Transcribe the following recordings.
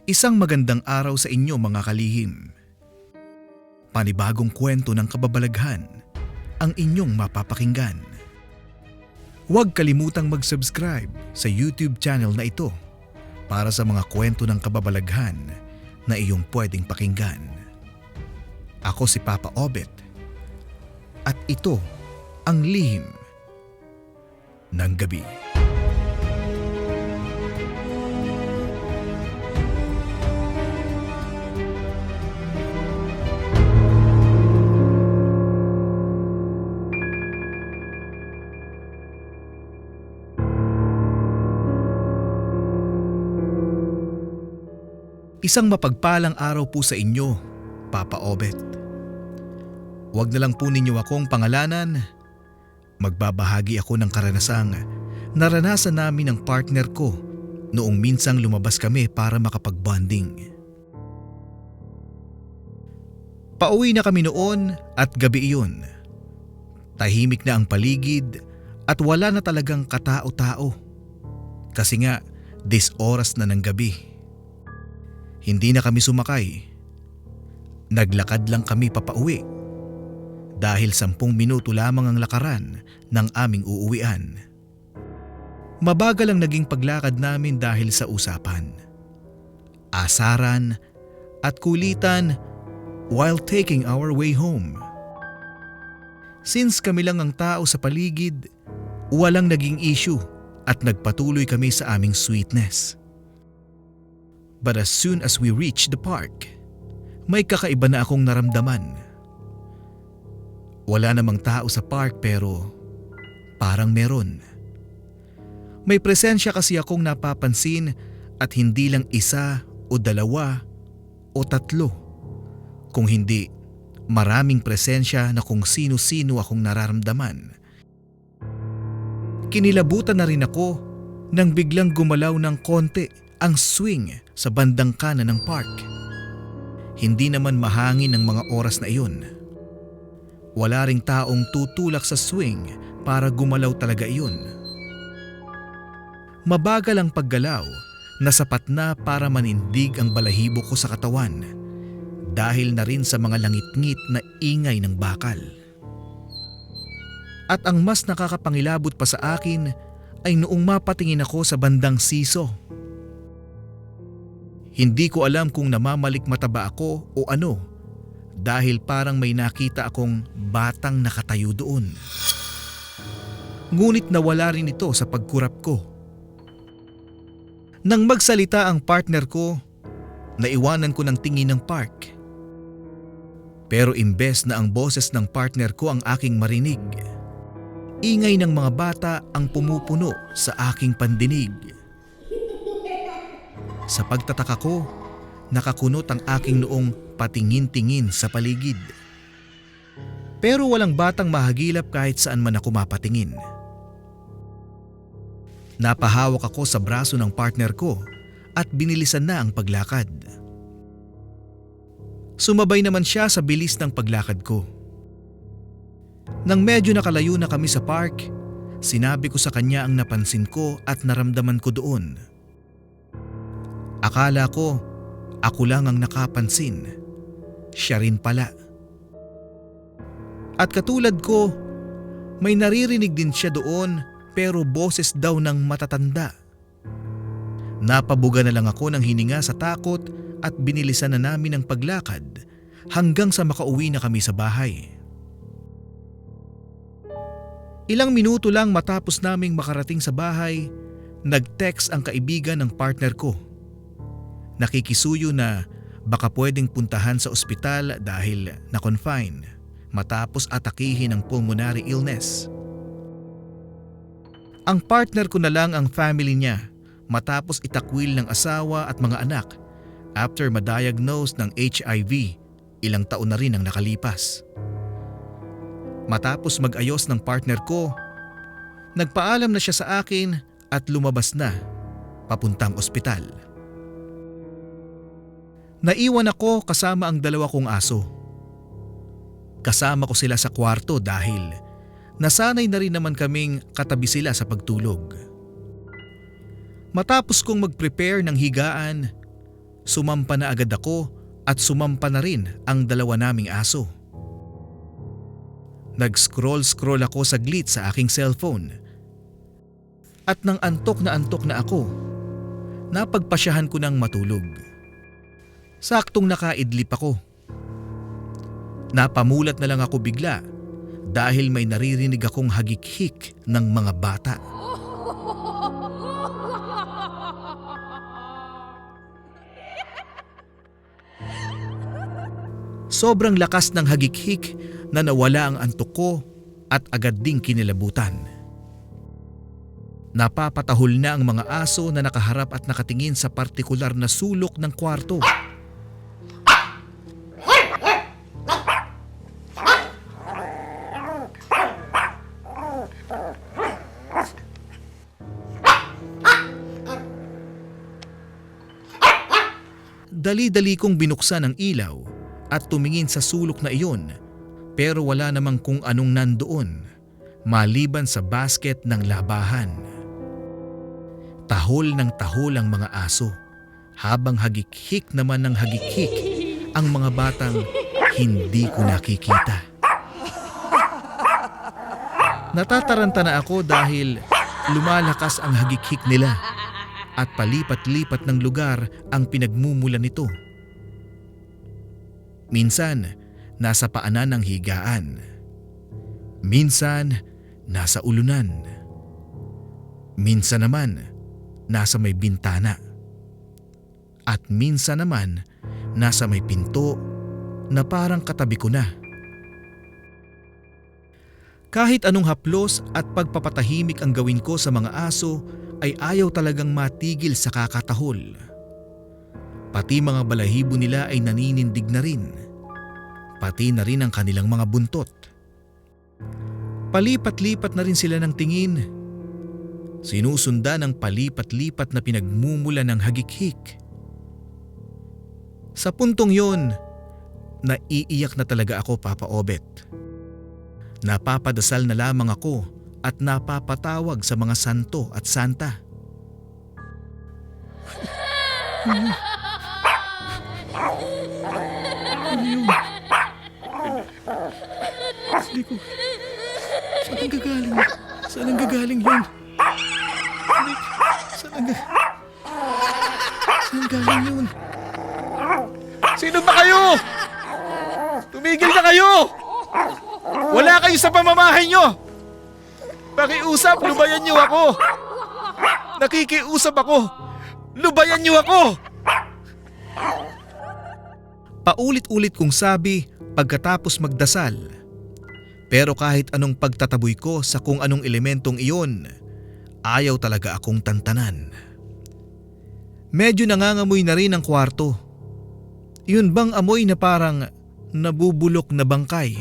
Isang magandang araw sa inyo mga kalihim. Panibagong kwento ng kababalaghan ang inyong mapapakinggan. Huwag kalimutang mag-subscribe sa YouTube channel na ito para sa mga kwento ng kababalaghan na iyong pwedeng pakinggan. Ako si Papa Obet at ito ang Lihim ng Gabi. Isang mapagpalang araw po sa inyo, Papa Obet. Huwag na lang po ninyo akong pangalanan. Magbabahagi ako ng karanasang naranasan namin ng partner ko noong minsang lumabas kami para makapag-bonding. Pauwi na kami noon at gabi iyon. Tahimik na ang paligid at wala na talagang katao-tao. Kasi nga, oras na ng gabi. Hindi na kami sumakay. Naglakad lang kami papauwi dahil 10 minuto lamang ang lakaran ng aming uuwian. Mabagal ang naging paglakad namin dahil sa usapan, asaran at kulitan while taking our way home. Since kami lang ang tao sa paligid, walang naging issue at nagpatuloy kami sa aming sweetness. But as soon as we reached the park, may kakaiba na akong naramdaman. Wala namang tao sa park pero parang meron. May presensya kasi akong napapansin at hindi lang isa o dalawa o 3. Kung hindi, maraming presensya na kung sino-sino akong nararamdaman. Kinilabutan na rin ako nang biglang gumalaw ng konti ang swing sa bandang kanan ng park. Hindi naman mahangin ang mga oras na iyon. Wala ring taong tutulak sa swing para gumalaw talaga iyon. Mabagal ang paggalaw na sapat na para manindig ang balahibo ko sa katawan dahil na rin sa mga langit-ngit na ingay ng bakal. At ang mas nakakapangilabot pa sa akin ay noong mapatingin ako sa bandang siso. Hindi ko alam kung namamalikmata ba ako o ano dahil parang may nakita akong batang nakatayo doon. Ngunit nawala rin ito sa pagkurap ko. Nang magsalita ang partner ko, naiwanan ko ng tingin ng park. Pero imbes na ang boses ng partner ko ang aking marinig, ingay ng mga bata ang pumupuno sa aking pandinig. Sa pagtataka ko, nakakunot ang aking noong patingin-tingin sa paligid. Pero walang batang mahagilap kahit saan man ako mapatingin. Napahawak ako sa braso ng partner ko at binilisan na ang paglakad. Sumabay naman siya sa bilis ng paglakad ko. Nang medyo nakalayo na kami sa park, sinabi ko sa kanya ang napansin ko at naramdaman ko doon. Akala ko, ako lang ang nakapansin. Siya rin pala. At katulad ko, may naririnig din siya doon pero boses daw ng matatanda. Napabuga na lang ako ng hininga sa takot at binilisan na namin ang paglakad hanggang sa makauwi na kami sa bahay. Ilang minuto lang matapos naming makarating sa bahay, nag-text ang kaibigan ng partner ko. Nakikisuyo na baka pwedeng puntahan sa ospital dahil na-confine matapos atakihin ng pulmonary illness. Ang partner ko na lang ang family niya matapos itakwil ng asawa at mga anak after ma-diagnose ng HIV, ilang taon na rin ang nakalipas. Matapos mag-ayos ng partner ko, nagpaalam na siya sa akin at lumabas na papuntang ospital. Naiwan ako kasama ang 2 kong aso. Kasama ko sila sa kwarto dahil nasanay na rin naman kaming katabi sila sa pagtulog. Matapos kong mag-prepare ng higaan, sumampa na agad ako at sumampa na rin ang dalawa naming aso. Nag-scroll ako saglit sa aking cellphone. At nang antok na ako, napagpasyahan ko ng matulog. Saktong nakaidlip ako. Napamulat na lang ako bigla dahil may naririnig akong hagikhik ng mga bata. Sobrang lakas ng hagikhik na nawala ang antok ko at agad ding kinilabutan. Napapatahol na ang mga aso na nakaharap at nakatingin sa partikular na sulok ng kwarto. Dali-dali kong binuksan ang ilaw at tumingin sa sulok na iyon, pero wala namang kung anong nandoon maliban sa basket ng labahan. Tahol ng tahol ang mga aso, habang hagikhik naman ng hagikhik ang mga batang hindi ko nakikita. Natataranta na ako dahil lumalakas ang hagikhik nila at palipat-lipat ng lugar ang pinagmumulan nito. Minsan, nasa paanan ng higaan. Minsan, nasa ulunan. Minsan naman, nasa may bintana. At minsan naman, nasa may pinto na parang katabi ko na. Kahit anong haplos at pagpapatahimik ang gawin ko sa mga aso, ay ayaw talagang matigil sa kakatahol. Pati mga balahibo nila ay naninindig na rin. Pati na rin ang kanilang mga buntot. Palipat-lipat na rin sila ng tingin. Sinusundan ang palipat-lipat na pinagmumula ng hagikhik. Sa puntong yon, naiiyak na talaga ako, Papa Obet. Napapadasal na lamang ako at napapatawag sa mga santo at santa. Ano yun? Hindi ko... Saan ang gagaling? Saan ang gagaling yun? Saan ang galing yun? Sino ba kayo? Tumigil na kayo! Wala kayo sa pamamahay nyo! Pakiusap, lubayan niyo ako! Nakikiusap ako! Lubayan niyo ako! Paulit-ulit kong sabi pagkatapos magdasal. Pero kahit anong pagtataboy ko sa kung anong elementong iyon, ayaw talaga akong tantanan. Medyo nangangamoy na rin ang kwarto. Yun bang amoy na parang nabubulok na bangkay?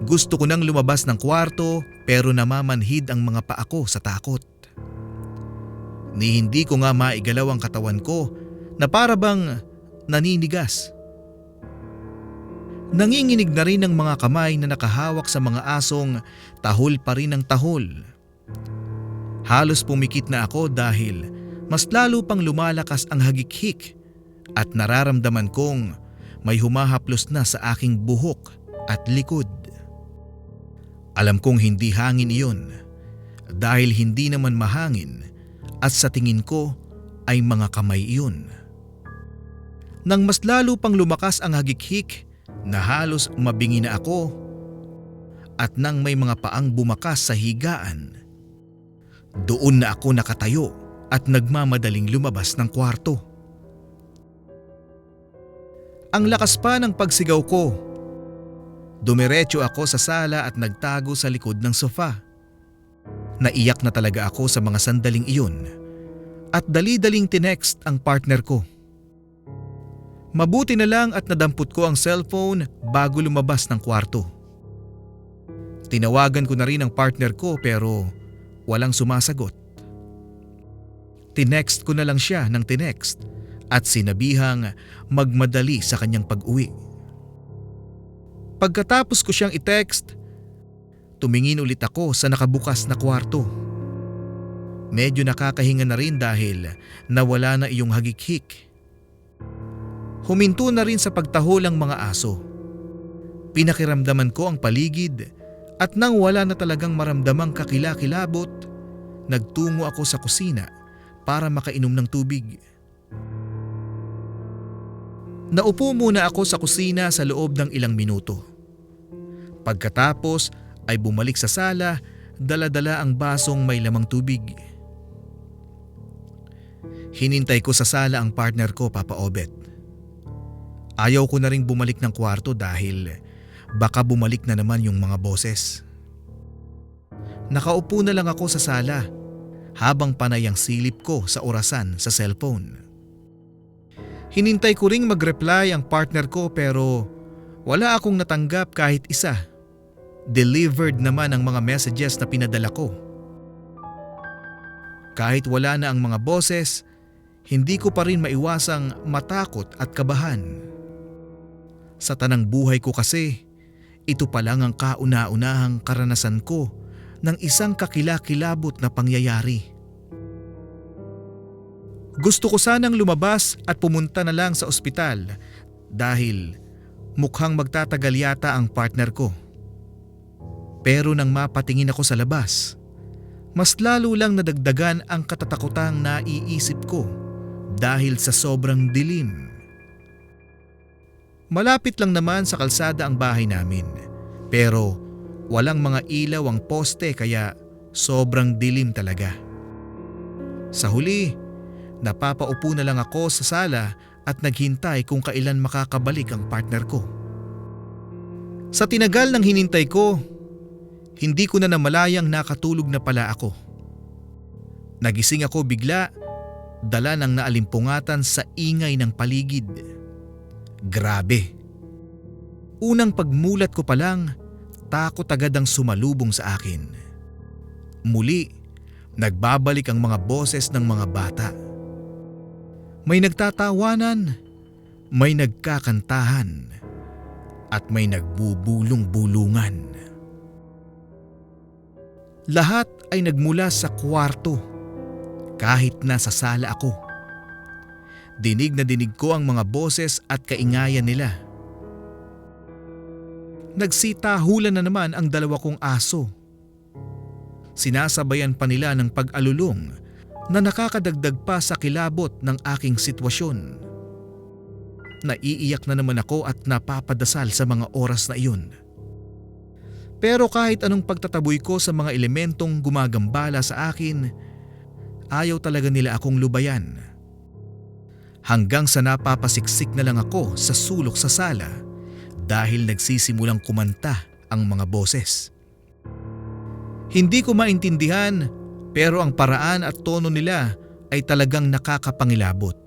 Gusto ko nang lumabas ng kwarto pero namamanhid ang mga paa ko sa takot. Ni hindi ko nga maigalaw ang katawan ko na para bang naninigas. Nanginginig na rin ang mga kamay na nakahawak sa mga asong tahol pa rin ang tahol. Halos pumikit na ako dahil mas lalo pang lumalakas ang hagikhik at nararamdaman kong may humahaplos na sa aking buhok at likod. Alam kong hindi hangin iyon dahil hindi naman mahangin at sa tingin ko ay mga kamay iyon. Nang mas lalo pang lumakas ang hagikhik na halos mabingi na ako at nang may mga paang bumakas sa higaan, doon na ako nakatayo at nagmamadaling lumabas ng kwarto. Ang lakas pa ng pagsigaw ko. Dumiretso ako sa sala at nagtago sa likod ng sofa. Naiyak na talaga ako sa mga sandaling iyon at dali-daling tinext ang partner ko. Mabuti na lang at nadampot ko ang cellphone bago lumabas ng kwarto. Tinawagan ko na rin ang partner ko pero walang sumasagot. Tinext ko na lang siya ng tinext at sinabihang magmadali sa kanyang pag-uwi. Pagkatapos ko siyang i-text, tumingin ulit ako sa nakabukas na kwarto. Medyo nakakahinga na rin dahil nawala na iyong hagikhik. Huminto na rin sa pagtahol ang mga aso. Pinakiramdaman ko ang paligid at nang wala na talagang maramdamang kakilakilabot, nagtungo ako sa kusina para makainom ng tubig. Naupo muna ako sa kusina sa loob ng ilang minuto. Pagkatapos ay bumalik sa sala, dala-dala ang basong may lamang tubig. Hinintay ko sa sala ang partner ko, Papa Obet. Ayaw ko na ring bumalik ng kwarto dahil baka bumalik na naman yung mga boses. Nakaupo na lang ako sa sala habang panay ang silip ko sa orasan sa cellphone. Hinintay ko ring mag-reply ang partner ko pero wala akong natanggap kahit isa. Delivered naman ang mga messages na pinadala ko. Kahit wala na ang mga boses, hindi ko pa rin maiwasang matakot at kabahan. Sa tanang buhay ko kasi, ito pa lang ang kauna-unahang karanasan ko ng isang kakilakilabot na pangyayari. Gusto ko sanang lumabas at pumunta na lang sa ospital dahil mukhang magtatagal yata ang partner ko. Pero nang mapatingin ako sa labas, mas lalo lang nadagdagan ang katatakutang naiisip ko dahil sa sobrang dilim. Malapit lang naman sa kalsada ang bahay namin, pero walang mga ilaw ang poste kaya sobrang dilim talaga. Sa huli, napapaupo na lang ako sa sala at naghintay kung kailan makakabalik ang partner ko. Sa tinagal ng hinintay ko, hindi ko na namalayang nakatulog na pala ako. Nagising ako bigla, dala ng naalimpungatan sa ingay ng paligid. Grabe. Unang pagmulat ko pa lang, takot agad ang sumalubong sa akin. Muli, nagbabalik ang mga boses ng mga bata. May nagtatawanan, may nagkakantahan, at may nagbubulong-bulungan. Lahat ay nagmula sa kwarto, kahit nasa sala ako. Dinig na dinig ko ang mga boses at kaingayan nila. Nagsitahulan na naman ang dalawa kong aso. Sinasabayan pa nila ng pag-alulong na nakakadagdag pa sa kilabot ng aking sitwasyon. Naiiyak na naman ako at napapadasal sa mga oras na iyon. Pero kahit anong pagtataboy ko sa mga elementong gumagambala sa akin, ayaw talaga nila akong lubayan. Hanggang sa napapasiksik na lang ako sa sulok sa sala dahil nagsisimulang kumanta ang mga boses. Hindi ko maintindihan pero ang paraan at tono nila ay talagang nakakapangilabot.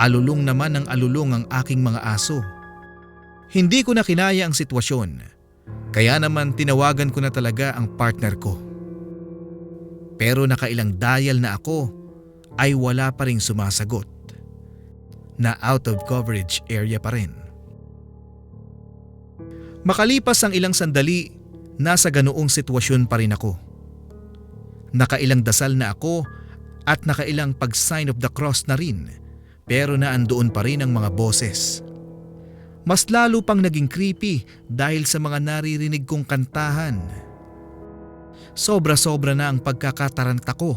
Alulong naman ng alulong ang aking mga aso. Hindi ko na kinaya ang sitwasyon. Kaya naman tinawagan ko na talaga ang partner ko. Pero nakailang dial na ako ay wala pa ring sumasagot. Na out of coverage area pa rin. Makalipas ang ilang sandali, nasa ganoong sitwasyon pa rin ako. Nakailang dasal na ako at nakailang pag-sign of the cross na rin, pero naandoon pa rin ang mga boses. Mas lalo pang naging creepy dahil sa mga naririnig kong kantahan. Sobra-sobra na ang pagkakataranta ko.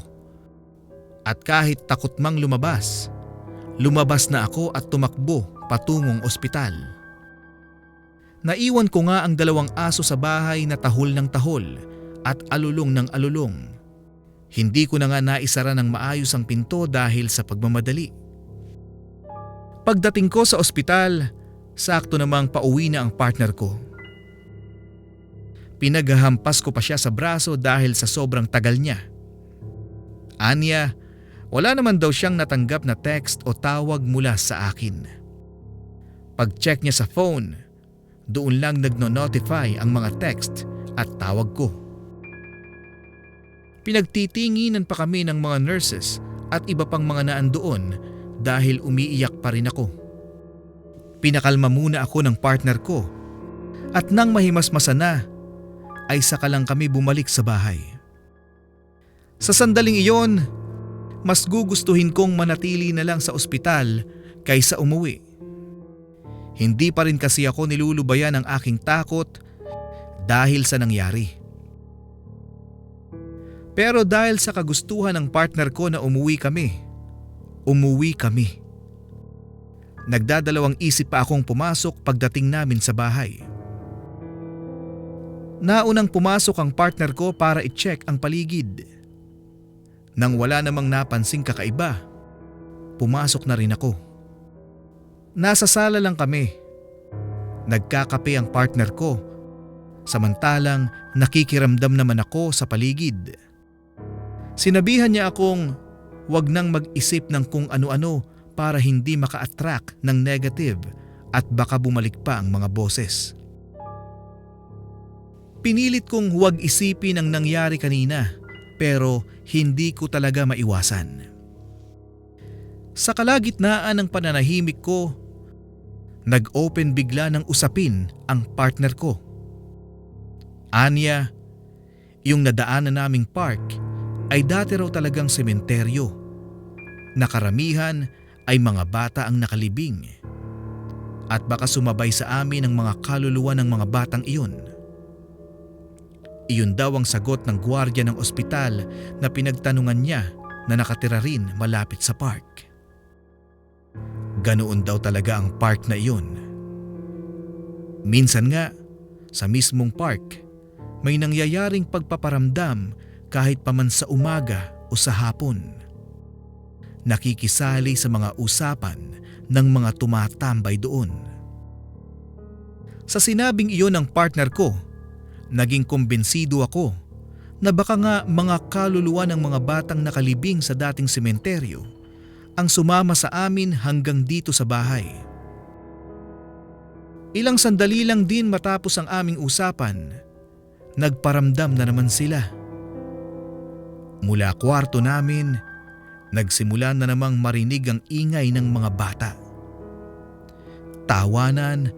At kahit takot mang lumabas na ako at tumakbo patungong ospital. Naiwan ko nga ang dalawang aso sa bahay na tahol ng tahol at alulong ng alulong. Hindi ko na nga naisara ng maayos ang pinto dahil sa pagmamadali. Pagdating ko sa ospital, sakto namang pauwi na ang partner ko. Pinaghahampas ko pa siya sa braso dahil sa sobrang tagal niya. Anya, wala naman daw siyang natanggap na text o tawag mula sa akin. Pag-check niya sa phone, doon lang nagno-notify ang mga text at tawag ko. Pinagtitinginan pa kami ng mga nurses at iba pang mga naandoon dahil umiiyak pa rin ako. Pinakalma muna ako ng partner ko at nang mahimasmasa na ay saka lang kami bumalik sa bahay. Sa sandaling iyon, mas gugustuhin kong manatili na lang sa ospital kaysa umuwi. Hindi pa rin kasi ako nilulubayan ng aking takot dahil sa nangyari. Pero dahil sa kagustuhan ng partner ko na umuwi kami. Nagdadalawang isip pa akong pumasok pagdating namin sa bahay. Naunang pumasok ang partner ko para i-check ang paligid. Nang wala namang napansing kakaiba, pumasok na rin ako. Nasa sala lang kami. Nagkakape ang partner ko, samantalang nakikiramdam naman ako sa paligid. Sinabihan niya akong wag nang mag-isip ng kung ano-ano para hindi maka-attract ng negative at baka bumalik pa ang mga boses. Pinilit kong huwag isipin ang nangyari kanina pero hindi ko talaga maiwasan. Sa kalagitnaan ng pananahimik ko, nag-open bigla ng usapin ang partner ko. Anya, yung nadaanan naming park ay dati raw talagang sementeryo. Nakaramihan ay mga bata ang nakalibing. At baka sumabay sa amin ang mga kaluluwa ng mga batang iyon. Iyon daw ang sagot ng gwardiya ng ospital na pinagtanungan niya na nakatira rin malapit sa park. Ganoon daw talaga ang park na iyon. Minsan nga, sa mismong park, may nangyayaring pagpaparamdam kahit pa man sa umaga o sa hapon. Nakikisali sa mga usapan ng mga tumatambay doon. Sa sinabing iyon ng partner ko, naging kumbinsido ako na baka nga mga kaluluwa ng mga batang nakalibing sa dating sementeryo ang sumama sa amin hanggang dito sa bahay. Ilang sandali lang din matapos ang aming usapan, nagparamdam na naman sila. Mula kwarto namin, nagsimula na namang marinig ang ingay ng mga bata. Tawanan,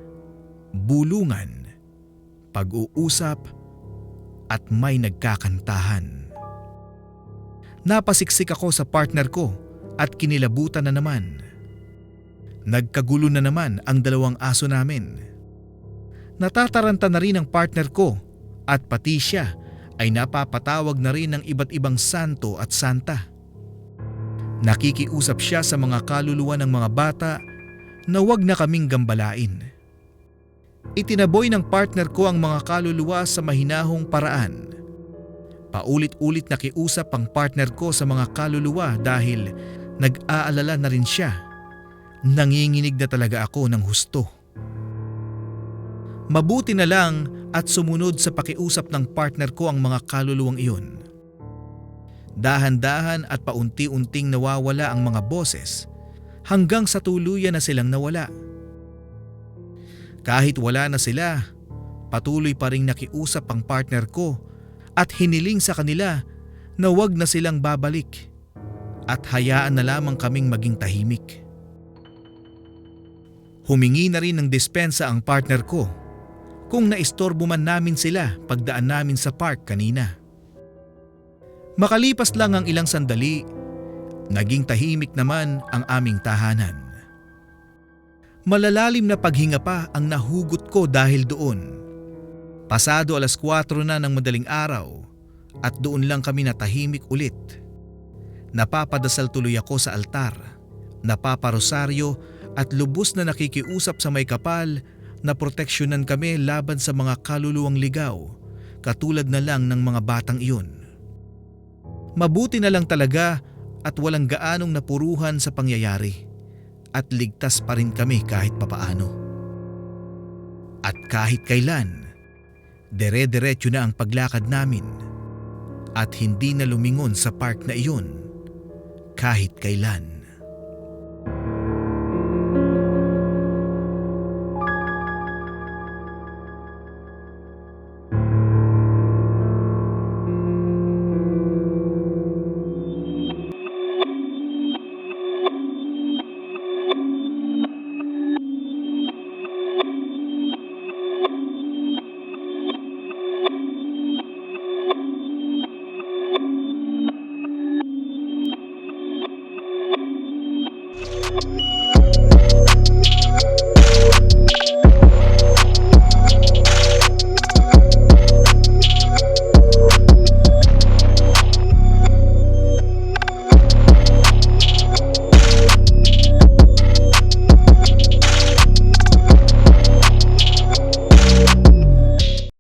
bulungan, pag-uusap at may nagkakantahan. Napasiksik ako sa partner ko at kinilabutan na naman. Nagkagulo na naman ang dalawang aso namin. Natataranta na rin ang partner ko at pati siya ay napapatawag na rin ng iba't ibang santo at santa. Nakikiusap siya sa mga kaluluwa ng mga bata na huwag na kaming gambalain. Itinaboy ng partner ko ang mga kaluluwa sa mahinahong paraan. Paulit-ulit nakiusap ang partner ko sa mga kaluluwa dahil nag-aalala na rin siya. Nanginginig na talaga ako ng husto. Mabuti na lang at sumunod sa pakiusap ng partner ko ang mga kaluluwang iyon. Dahan-dahan at paunti-unting nawawala ang mga boses hanggang sa tuluyan na silang nawala. Kahit wala na sila, patuloy pa ring nakiusap ang partner ko at hiniling sa kanila na wag na silang babalik at hayaan na lamang kaming maging tahimik. Humingi na rin ng dispensa ang partner ko kung naistorbo man namin sila pagdaan namin sa park kanina. Makalipas lang ang ilang sandali, naging tahimik naman ang aming tahanan. Malalalim na paghinga pa ang nahugot ko dahil doon. Pasado 4:00 na ng madaling araw at doon lang kami natahimik ulit. Napapadasal tuloy ako sa altar, napaparosaryo at lubos na nakikiusap sa may kapal na proteksyonan kami laban sa mga kaluluwang ligaw katulad na lang ng mga batang iyon. Mabuti na lang talaga at walang gaanong napuruhan sa pangyayari at ligtas pa rin kami kahit papaano. At kahit kailan, dere-deretso na ang paglakad namin at hindi na lumingon sa park na iyon kahit kailan.